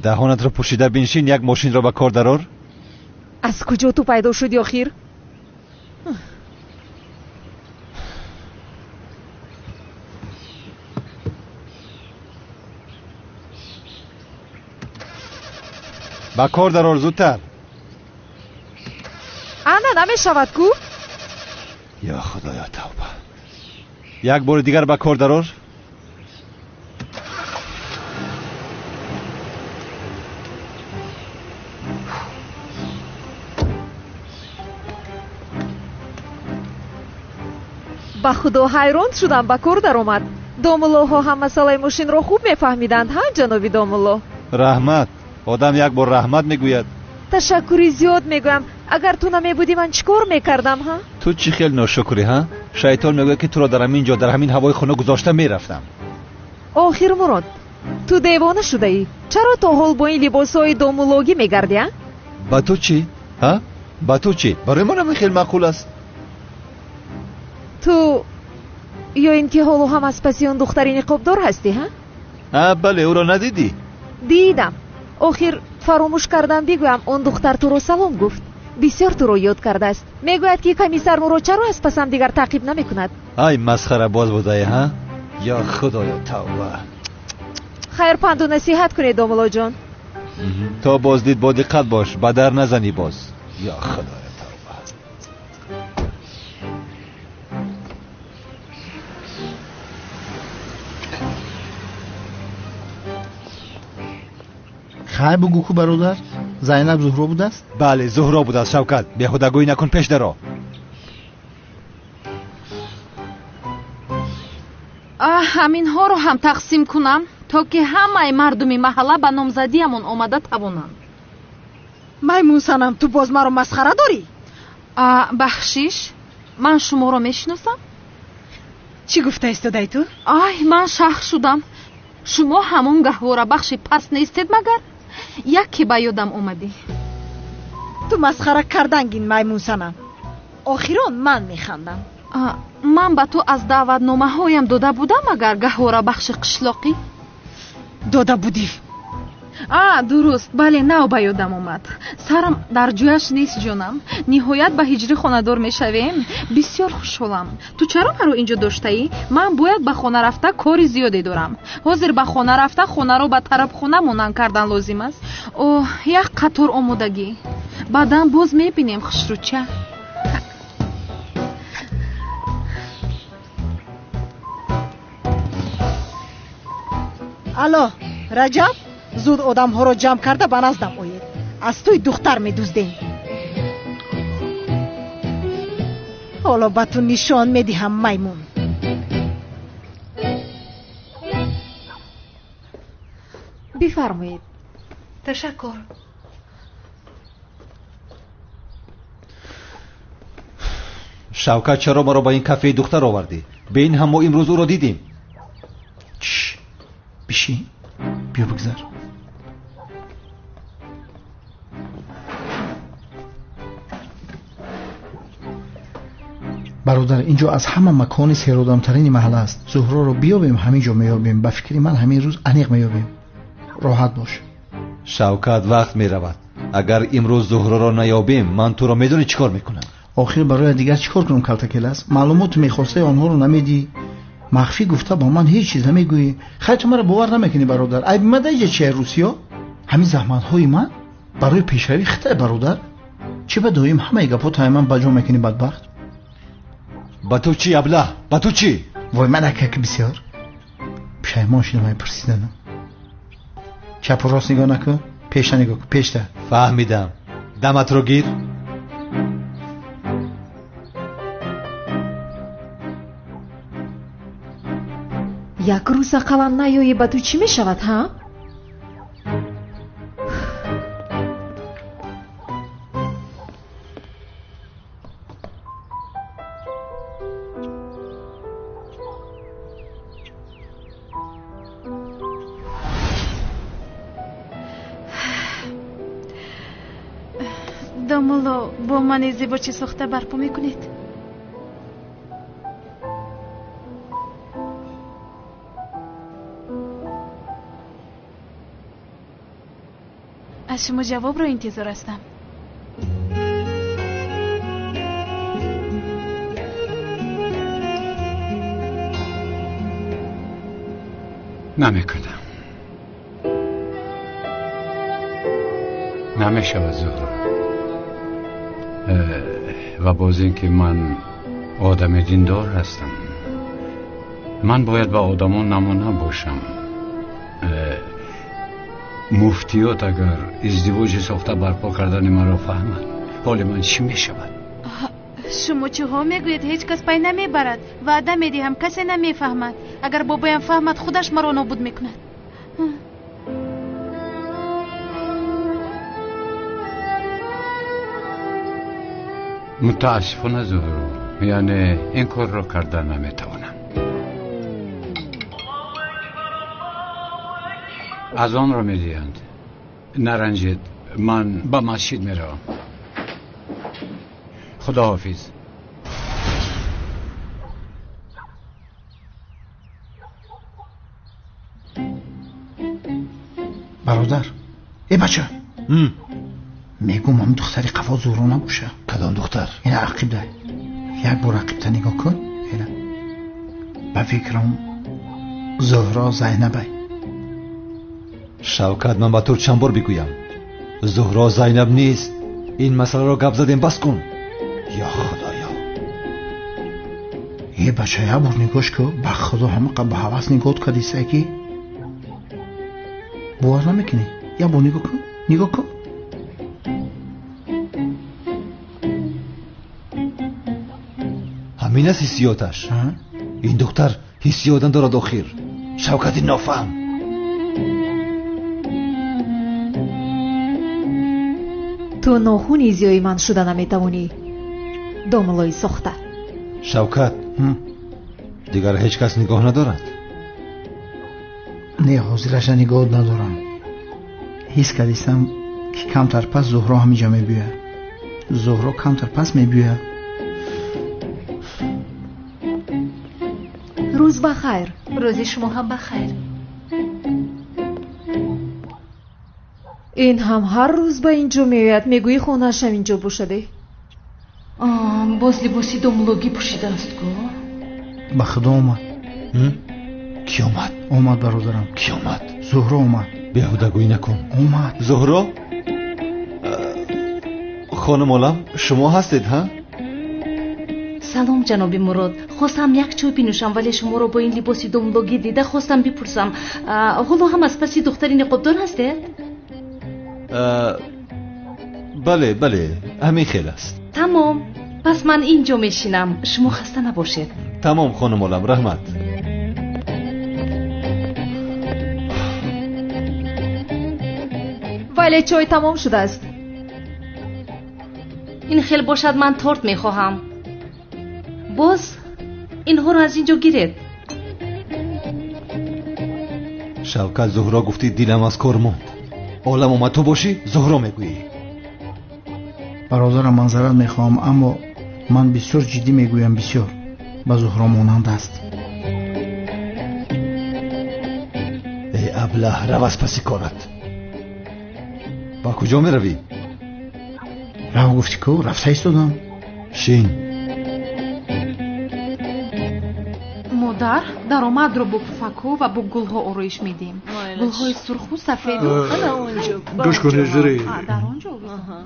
دهانت رو پوشیده بنشین، یک ماشین رو با کار درار. از کجا تو پیدا شدی آخیر؟ با کار درار زودتر. انا نمیشود کو؟ یا خدایا توبه. یک بار دیگر با کار درار. با خدا حیران شدم با کار در اومد. داملوها هم مسئله ماشین رو خوب میفهمیدند ها جنابی داملو. رحمت، آدم یک بار رحمت میگوید. تشکری زیاد میگویم. اگر تو نمیبودی من چیکار میکردم ها؟ تو چی خیلی ناشکری ها؟ شیطان میگه که تو را در همین جا در همین هوای خونه گذاشته میرفتم. آخر مراد تو دیوانه شده ای؟ چرا تا حال با این لباسای دامولوگی میگردی ها؟ با تو چی؟ ها؟ با تو چی؟ برای من هم خیلی معقول است. تو یا اینکه حالا هم از پسی اون دختری نقابدار هستی ها؟ بله، او را ندیدی؟ دیدم. آخر فراموش کردم بگویم اون دختر تو رو سلام گفت. بسیار تو رو یاد کرده است. میگوید که کمیسر مو رو چرا از پسم دیگر تعقیب نمیکند. ای مسخره باز بوده ها؟ یا خدایا توبه. خیر پند و نصیحت کنید داملا جان. تا بازدید با دقت باش، بدر نزنی باز. یا خدایا توبه. خیر بگو کو برادر، زینب زهرا بوده است؟ بله زهرا بوده است. شوکت بیهودگویی نکن، پیش درو. همین ها رو هم تقسیم کنم تا که همه مردمی محله به نامزدیمون آمده توانند. میمون سنم تو باز ما رو مسخره داری؟ بخشیش، من شما رو میشناسم. چی گفته ایستاده تو؟ من شاخ شدم. شما همون گهواره بخشی پس نیستید مگر؟ یکی به یادم اومدی. تو مسخره کردنگین میمون سنم. آخران من میخندم. من به تو از دعوت نامه هایم داده بودم مگر گهواره بخش قشلاقی؟ داده بودی؟ درست، بله، نو به یادم اومد. سرم در جویش نیست جانم. نهایت به هجری خانه‌دار میشویم. بسیار خوشحالم. تو چرا مرا اینجا داشته ای؟ من باید به خانه رفته کاری زیادی دارم. حاضر به خانه رفته خانه رو به طرف خونه مونن کردن لازم است. یک قطار آمادگی. بعدا باز میبینیم خوشروچه. الو رجب، زود آدم ها رو جمع کرده به نزدم آید. از توی دختر می دوزدیم. حالا به تو نشان می دهم میمون. بفرمایید. تشکر. شوکت چرا ما رو با این کافه دختر آوردی؟ به این هم ما امروز او رو دیدیم. بشین، بیا بگذر. برادر، اینجا از همه مکان سیرودمترین محله است. زهرا رو بیابیم همینجا میابیم. به فکری من همین روز انیق میابیم. راحت باش. шавкат вақт меравад. агар имрӯз зуҳроро наёбем, ман туро медонӣ чӣ кор мекунам? охир барои дигар чӣ кор кунам калтакелас? маълумоту мехостаи онҳоро намедӣ, махфӣ гуфта ба ман ҳеҷ чиз намегӯӣ. хай ту маро бовар намекунӣ бародар. айби ман даиҷа чия русиё? ҳамин заҳматҳои ман барои пешравӣ хитай бародар? чӣ ба доим ҳамаи гапотаи ман ба ҷо мекунӣ бадбахт? ба ту чӣ аблаҳ? ба ту чӣ? вой ман акак бисёр пушаймон шудам ай пурсиданам. чапу рост нигоҳ накун, пешта нигоҳ кун, пешта. фаҳмидам. даматро гир. як рӯз ақаллан наёӣ ба ту чӣ мешавад ҳа? домуло бо мани зебо чӣ сохта барпо мекунед? аз шумо ҷавобро интизор ҳастам. намекунам. намешавад зуҳро. ва боз ин ки ман одами диндор ҳастам, ман бояд ба одамон намуна бошам. муфтиёт агар издивоҷи сохта барпо кардани маро фаҳмад, ҳоли ман чӣ мешавад? шумо чиҳо мегӯед? ҳеҷ кас пай намебарад. ваъда медиҳам, касе намефаҳмад. агар бобоям фаҳмад, худаш маро нобуд мекунад. мутаассифона зуҳро, яъне ин корро карда наметавонам. аз онро медиҳанд. наранҷед, ман ба масҷид меравам. худоҳофиз. бародар, бача, мегӯм ҳамин духтари қафо зуҳро набоша. кадом духтар? ина рақиб дай. як бор рақибта нигоҳ кун. ина ба фикрам зуҳро зайнабай. шавкат, ман ба тур чанд бор бигӯям, зуҳро зайнаб нест. ин масъаларо гап задем, бас кун. ё худоё. бача, як бор нигоҳш ку. ба худо ҳамақа ба ҳавас нигоҳ кардисай ки бовар намекунӣ. як бор нигоҳ кун. нигоҳ кун. ҳамин аст ҳиссиёташ. ин духтар ҳиссиёт надорад. охир шавкати нофаҳм. ту нохуни зиёи ман шуда наметавонӣ, домулои сохта. шавкат, дигар ҳеҷ кас нигоҳ надорад? не, ҳозираша нигоҳ надорам. ҳис кардистам ки камтар пас зуҳро ҳамиҷа мебӯяд. зуҳро камтар пас мебӯяд. рӯз бахайр. рӯзи шумо ҳам бахайр. ин ҳам ҳар рӯз ба ин ҷо меояд. мегӯӣ хонаашам ин ҷо бошаде? боз либоси домулогӣ пӯшидааст ку. ба худо омад. ки омад? омад бародарам. ки омад? зуҳро омад. беҳудагӯӣ накун. омад. зуҳро? хонум олам, шумо ҳастед ҳа? салом ҷаноби мурод. хостам як чой бинӯшам, вале шуморо бо ин либоси домулогӣ дида хостам бипурсам. ҳоло ҳам аз паси духтари ниқобдор ҳастед? бале, бале, ҳамин хел аст. тамом. пас ман ин ҷо мешинам. шумо хаста набошед. тамом хонум олам, раҳмат. вале чой тамом шудааст. ин хел бошад, ман торт мехоҳам. боз инҳоро аз ин ҷо гиред. шавкат, зуҳро гуфти дилам аз кор монд. олам омад ту бошӣ, зуҳро мегӯӣ. бародарам, манзарат мехоҳам, аммо ман бисёр ҷиддӣ мегӯям. бисёр ба зуҳро монанд аст. аблаҳ, рав аз паси корат. با کجا می روی؟ راه گفتی کو رفته ایستادم. شین модар даромадро бо пуфакҳо ва бо гулҳо ороиш медиҳем. гулҳои сурху сафеду гӯш кунед ҷури.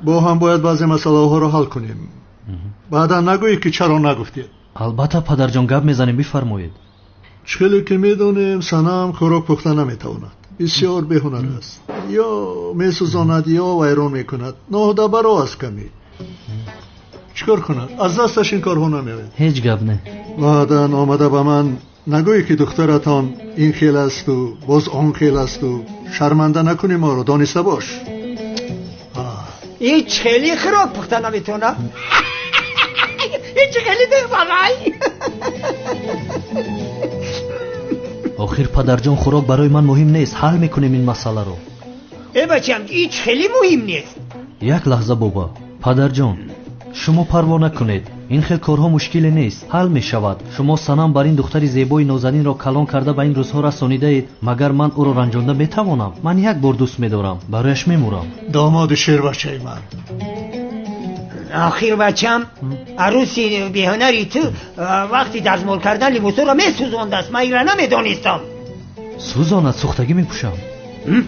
бо ҳам бояд баъзе масъалаҳоро ҳал кунем. баъдан нагӯед ки чаро нагуфтед. албатта падарҷон, гап мезанем, бифармоед. чхеле ки медонем санам хӯрок пухта наметавонад. бисёр беҳунар аст. ё месӯзонад ё вайрон мекунад. ноҳудабаро аст камӣ. чикор кунад? аз дасташ ин корҳо намеояд. ҳеҷ гап не. баъдан омада ба ман нагӯӣ ки духтаратон ин хел асту боз он хел асту. шарманда накунӣ моро, дониста бош. ин чхели хӯрок пухта наметавонад? ин чхели дехвалай. охир падарҷон, хӯрок барои ман муҳим нест. ҳал мекунем ин масъаларо. бачам, ин чхели муҳим нест. як лаҳза боба. падарҷон, шумо парво накунед. ин хел корҳо мушкиле нест, ҳал мешавад. шумо санам бар ин духтари зебои нозанинро калон карда ба ин рӯзҳо расонидаед. магар ман ӯро ранҷонда метавонам? ман як бор дӯст медорам, барояш мемурам. домоди шербачаи ман. охир бачам, арӯси беҳунари ту вақти дазмол кардан либосоро месӯзондааст. ман инро намедонистам. сӯзонад, сӯхтагӣ мепӯшам.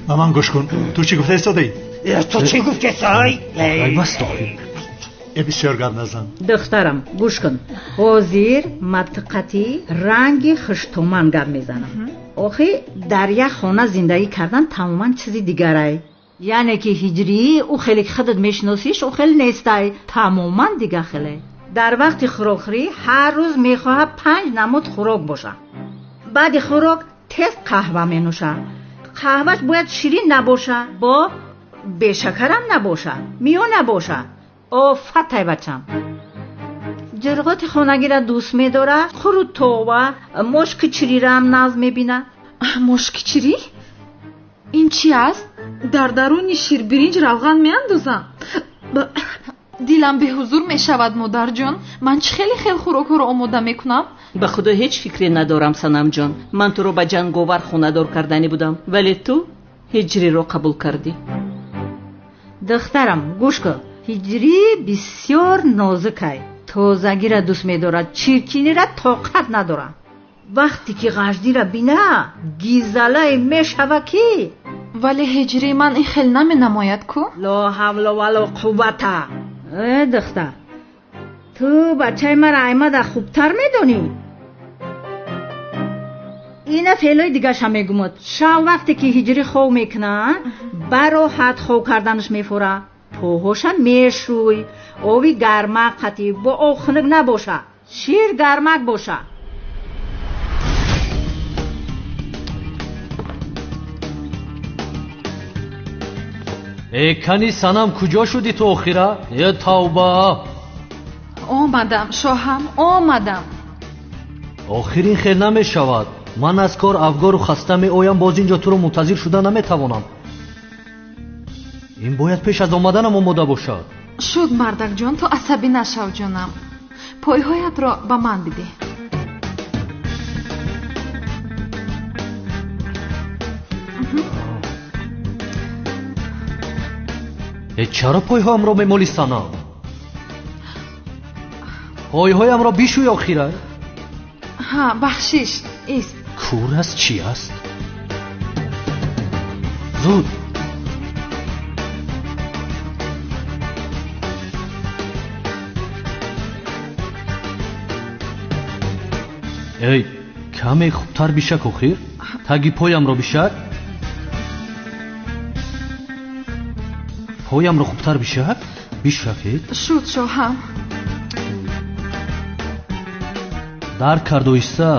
ба ман гӯш кун. ту чӣ гуфта истодаӣ? ту чӣ гуфтесай? баст охир. бисёр гап назан. духтарам гӯш кун. ҳозир матқати ранги хуштуман гап мезанам. охи дар як хона зиндагӣ кардан тамоман чизи дигарай. яъне ки ҳиҷрӣ ӯ хеле ки худат мешиносиш ӯ хел нестай. тамоман дига хеле. дар вақти хӯрокхӯрӣ ҳар рӯз мехоҳад 5 намуд хӯрок боша. баъди хӯрок тез қаҳва менӯша. қаҳваш бояд ширин набоша, бо бешакарам набоша, миё набоша. офатай бачам. ҷурғоти хонагиро дӯст медорад. хурутова мошки чирирам назм мебинад. мошки чирӣ? ин чӣ аст? дар даруни ширбиринҷ равған меандозам. дилам беҳузур мешавад модарҷон. ман чӣ хеле хел хӯрокҳоро омода мекунам? ба худо ҳеҷ фикре надорам санамҷон. ман туро ба ҷанговар хонадор кардани будам, вале ту ҳиҷриро қабул кардӣ. духтарам гӯш кун. ҳиҷрӣ бисёр нозукай. тозагиро дӯст медорад, чиркиниро тоқат надорад. вақте ки ғаҷдиро бина гизалае мешава ки. вале ҳиҷрӣ ман ин хел наменамояд ку? ла ҳавла вала қуввата. духтар, ту бачаи марааймада хубтар медонӣ? ина феълои дигарша мегумад. шав вақте ки ҳиҷрӣ хов мекунад, бароҳат хов карданаш мефора. поҳоша мешӯй. оби гармак қатӣ, бо об хунук набоша. шир гармак боша. кани санам, куҷо шудӣ ту охира? е тавба. омадам шоҳам, омадам. охир ин хел намешавад. ман аз кор афгору хаста меоям, боз инҷо туро мунтазир шуда наметавонам. ин бояд пеш аз омаданам омода бошад. шуд мардакҷон, ту асабӣ нашав ҷонам. пойҳоятро ба ман бидеҳ. чаро пойҳоямро мемолӣ санам? пойҳоямро бишӯй охира. ҳа, бахшиш ист. кур аст чӣ аст? зуд. эй, каме хубтар бишак охир. таги поямро бишак. поямро хубтар бишак. бишакед. шуд шоҳам. дарк кард оҳиста.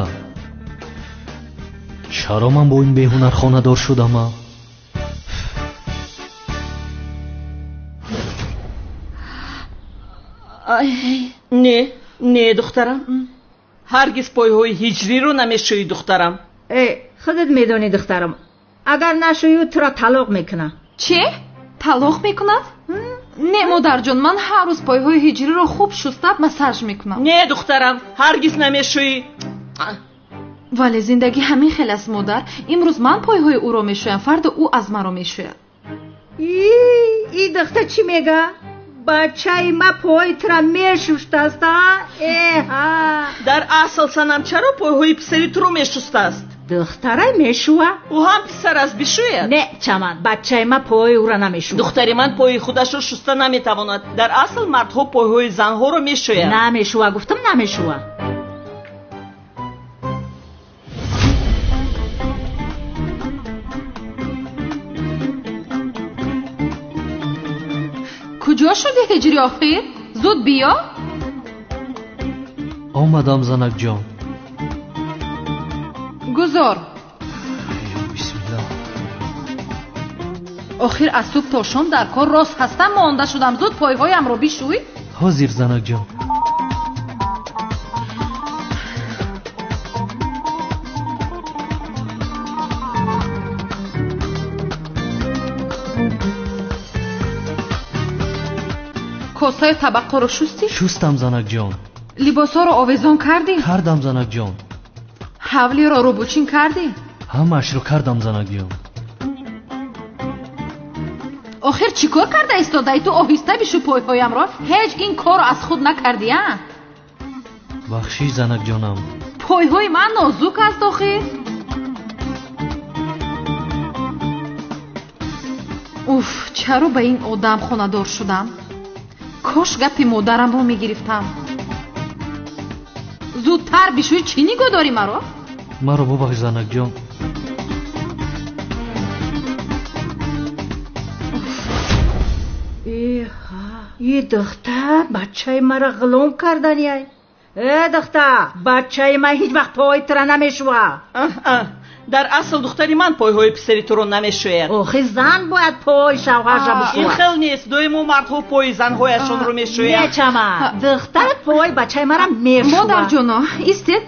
чаро ман бо ин беҳунар хонадор шудама? не духтарам, ҳаргиз пойҳои ҳиҷриро намешӯӣ духтарам. худат медонӣ духтарам, агар нашӯӣ туро талоқ мекунад. чӣ? талоқ мекунад? не модарҷон, ман ҳар рӯз пойҳои ҳиҷриро хуб шуста массаж мекунам. не духтарам, ҳаргиз намешӯӣ. вале зиндагӣ ҳамин хел аст модар. имрӯз ман пойҳои ӯро мешӯям, фарда ӯ аз маро мешӯяд. این دختر چی میگه؟ بچه ما پایتر میشوشت است. در اصل سنم چرا پایهای پسری تو رو میشوست است؟ دختره میشوه؟ او هم پسر است بشوید. نه چمن، بچه ما پای او را نمیشوه. دختری من پای خودش رو شسته نمیتواند. در اصل مردها پایهای زنها رو میشوید. نمیشوه، گفتم نمیشوه. کجا شدی هجری آخر؟ زود بیا. آمدم زنک جان. گذار. بسم الله. آخر از صبح تا شام در کار راست هستم مانده شدم. زود پایهایم رو بشوی. حاضر زنک جان. کاسای طبقه رو شستی؟ شستم زنک جان. لباسا رو آویزان کردی؟ کردم زنک جان. حولی رو روبوچین کردی؟ همش رو کردم زنک جان. آخر چی کار کرده ایستاده تو؟ آهسته بشو پایهایم را. هیچ این کار از خود نکردی ها؟ بخشی زنک جانم. پایهای من نازک است آخر. اوف، چرا به این آدم خونه‌دار شدم؟ کاش گپی مادرم رو میگرفتم. زودتر بشوی. چی نگاه داری مرا؟ مرا ببخش زنک جان. این دختر بچه مرا غلام کردن. ای دختر، بچه من هیچ وقت پایت را نمیشوه. در اصل دختری من پایهای پسری تو رو نمیشوید. آخه زن باید پای شوهرش را بشوه. این خیلی نیست. دوی مردها پای زنهایشون رو میشوید. نه چمن، دخترت پای بچه مرا میشوه. مادر جانا ایستید.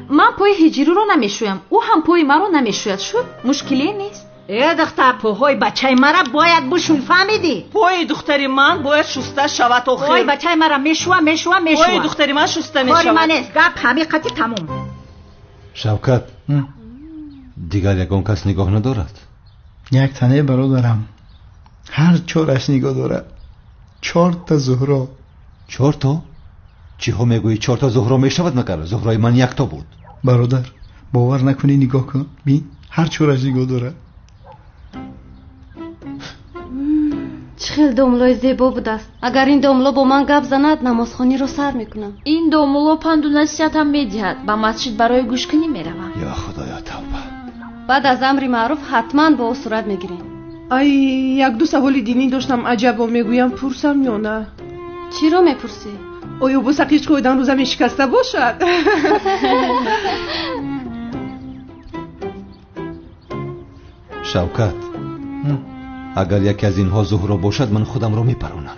من پای هجری رو نمیشویم، او هم پای مرا نمیشوید. شد مشکلی نیست. ای دختر، پای بچه مرا باید بشوی، فهمیدی؟ پای دختری من باید شسته شود. آخر پای بچه مرا میشوه. پای دختری من شسته میشود. کاری من نیست. گپ حقیقتی تموم. شوکت، دیگر یگان کس نگاه ندارد. یک تنه برادرم هر چارش نگاه دارد. 4 تا زهرا. 4 تا؟ چی ها میگویی 4 تا زهرا میشود مگر؟ زهرای من 1 تا بود. برادر باور نکنی، نگاه کن. بین هر چارش نگاه دارد. چه خیلی داملای زیبا بود است. اگر این داملا با من گپ زند نمازخوانی رو سر میکنم. این داملا پند و نصیحت هم میدهد. با مسجد برای گوش کنی میروم. یا خدایا توبه. بعد از امر معروف حتما با او صورت میگیریم. ای یک دو سوال دینی داشتم، عجب و میگویم پرسم یا نه؟ چی رو میپرسی؟ آیا بوسقیش کویدن روزم شکسته باشد؟ شوکت، اگر یکی از اینها زهرا باشد من خودم رو میپرونم.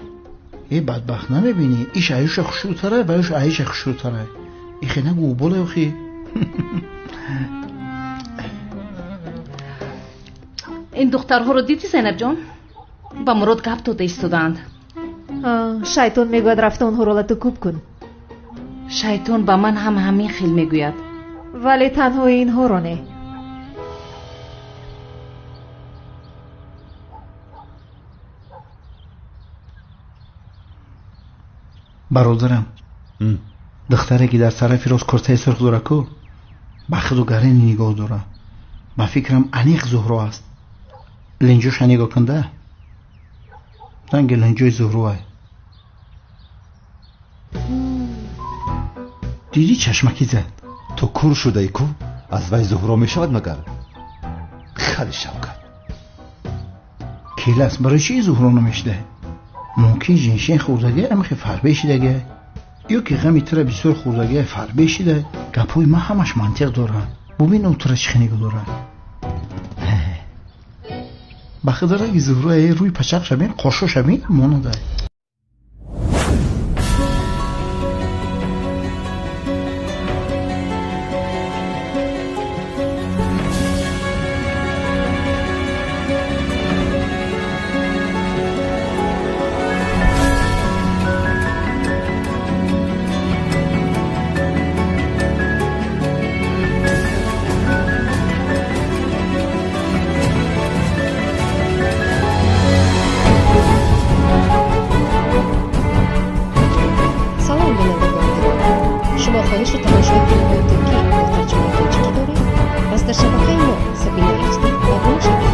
ای بدبخت نمیبینی؟ ایش عیش خشوتره بایش عیش خشوتره. ای خیلی نگو بوله اخی. این دخترها رو دیدی زینب جان؟ با مراد گپ داده ایستادند. شیطان میگوید رفته اونها رو تو کوب کن. شیطان با من هم همین خیل میگوید. ولی تنها اینها رو نه. برادرم، دختره که در طرف راست کرته سرخ داره کو بخد و گرین نگاه داره. با فکرم انیق زهرا است. لنجوش نگاه کنده. دنگ لنجوی زهرا ہے. دیدی چشمکی زد. تو کور شده ای کو؟ از وی زهرا می شود مگر؟ خیلی شوکت. کیل است برای چی زهرا نمیشده؟ ممکن جنشین خوردگی امخی فربه شدگه یا که غمی تره بسیار خوردگی فربه شده. گپوی ما همش منطق داره. ببین اون تره چخی نگو داره. بخدر اگه زهرا روی پچق شبین قاشو شبین مانده. برای فیلم‌های ترکی در ترجمه تاجیکی داریم. پس در شبکه ما سبینا HD و